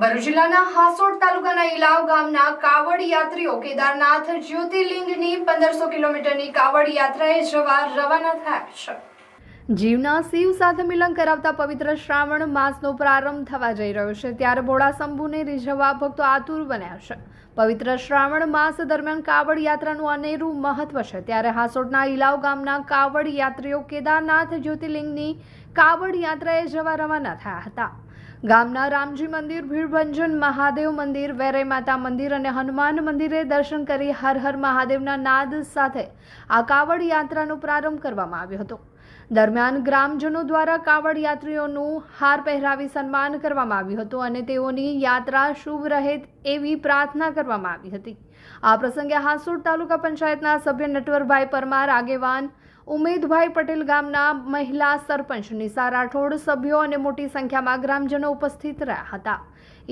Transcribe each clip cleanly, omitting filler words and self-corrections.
ભરૂચ જિલ્લાના હાસોડ તાલુકાના ઇલાવ ગામના કાવડ યાત્રીઓ કેદારનાથ જ્યોતિર્લિંગની 1500 કિલોમીટરની કાવડ યાત્રાએ જવા રવાના થયા છે। જીવના શિવ સાથે મિલન કરાવતા પવિત્ર શ્રાવણ માસનો પ્રારંભ થવા જઈ રહ્યો છે, ત્યારે ભોળા શંભુને રીઝવવા ભક્તો આતુર બન્યા છે। પવિત્ર શ્રાવણ માસ દરમિયાન કાવડ યાત્રાનું અનેરું મહત્વ છે, ત્યારે હાસોડના ઇલાવ ગામના કાવડ યાત્રીઓ કેદારનાથ જ્યોતિર્લિંગની કાવડ યાત્રાએ જવા રવાના થયા હતા। ગામના રામજી મંદિર, ભીડભંજન મહાદેવ મંદિર, વેરાઈ માતા મંદિર અને હનુમાન મંદિરે દર્શન કરી હર હર મહાદેવના નાદ સાથે આ કાવડ યાત્રાનો પ્રારંભ કરવામાં આવ્યો હતો। દરમિયાન ગ્રામજનો દ્વારા કાવડ યાત્રીઓનું હાર પહેરાવી સન્માન કરવામાં આવ્યું હતું અને તેઓની યાત્રા શુભ રહે એવી પ્રાર્થના કરવામાં આવી હતી। આ પ્રસંગે હાસોડ તાલુકા પંચાયતના સભ્ય નટવરભાઈ પરમાર, આગેવાન ઉમેદભાઈ પટેલ, ગામના મહિલા સરપંચ નિશા રાઠોડ, સભ્યો અને મોટી સંખ્યામાં ગ્રામજનો ઉપસ્થિત રહ્યા હતા।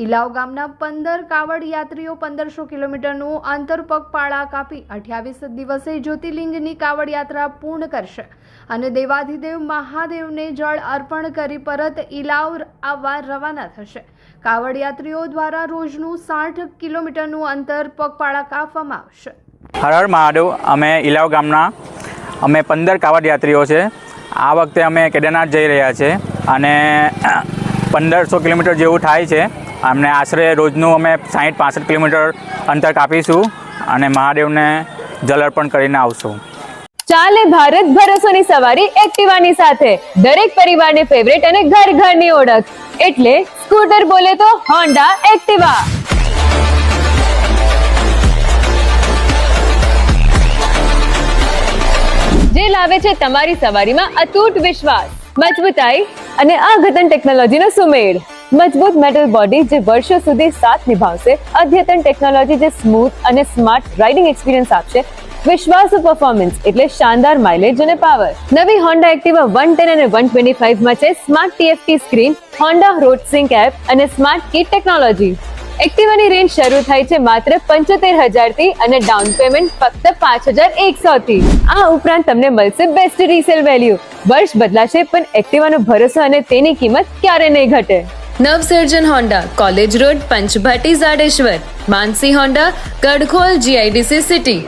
ઇલાવ ગામના 15 કાવડ યાત્રીઓ 1500 કિલોમીટરનું અંતર પગપાળા કાપી 28 દિવસે જ્યોતિર્લિંગની કાવડ યાત્રા પૂર્ણ કરશે અને દેવાધિદેવ મહાદેવને જળ અર્પણ કરી પરત ઇલાવ આવવા રવાના થશે। કાવડ યાત્રીઓ દ્વારા રોજનું 60 કિલોમીટરનું અંતર પગપાળા કાપવામાં આવશે। હર હર મહાદેવ। અમે ઇલાવ ગામના 15 કાવડ યાત્રીઓ છે। આ વખતે અમે કેદારનાથ જઈ રહ્યા છે અને 1500 કિલોમીટર જેવું થાય છે। અમને આશરે રોજનું અમે 60-65 કિલોમીટર અંતર કાપીશું અને મહાદેવને જલ અર્પણ કરીને આવશું। ચાલે ભારત ભરોસાની સવારી એક્ટિવાની સાથે, દરેક પરિવારની ફેવરેટ અને ઘર ઘરની ઓળખ એટલે સ્કૂટર બોલે તો હોન્ડા એક્ટિવા। જે લાવે છે તમારી સવારીમાં અતૂટ વિશ્વાસ, મજબૂતાઈ અને અદ્યતન ટેકનોલોજીનો સુમેળ। મજબૂત મેટલ બોડી જે વર્ષો સુધી સાથ નિભાવશે, અદ્યતન ટેકનોલોજી જે સ્મૂથ અને સ્માર્ટ રાઇડિંગ એક્સપિરિયન્સ આપશે, વિશ્વાસુ પરફોર્મન્સ એટલે શાનદાર માઇલેજ અને પાવર। નવી હોન્ડા એક્ટિવા 110 અને 125 માં છે smart TFT screen, Honda road sync app અને સ્માર્ટ કીટ ટેકનોલોજી। એક્ટિવાની રેન્જ શરૂ થાય છે માત્ર 75,000 થી અને ડાઉન પેમેન્ટ ફક્ત 5,100 થી। આ ઉપરાંત તમને મળશે બેસ્ટ રીસેલ વેલ્યુ। વર્ષ બદલાશે પણ એક્ટિવાનો ભરોસો અને તેની કિંમત ક્યારે નહીં ઘટે। Navsarjan Honda, college road, Panchbhati, Zadeshwar. Mansi Honda, Gadkhol, GIDC city.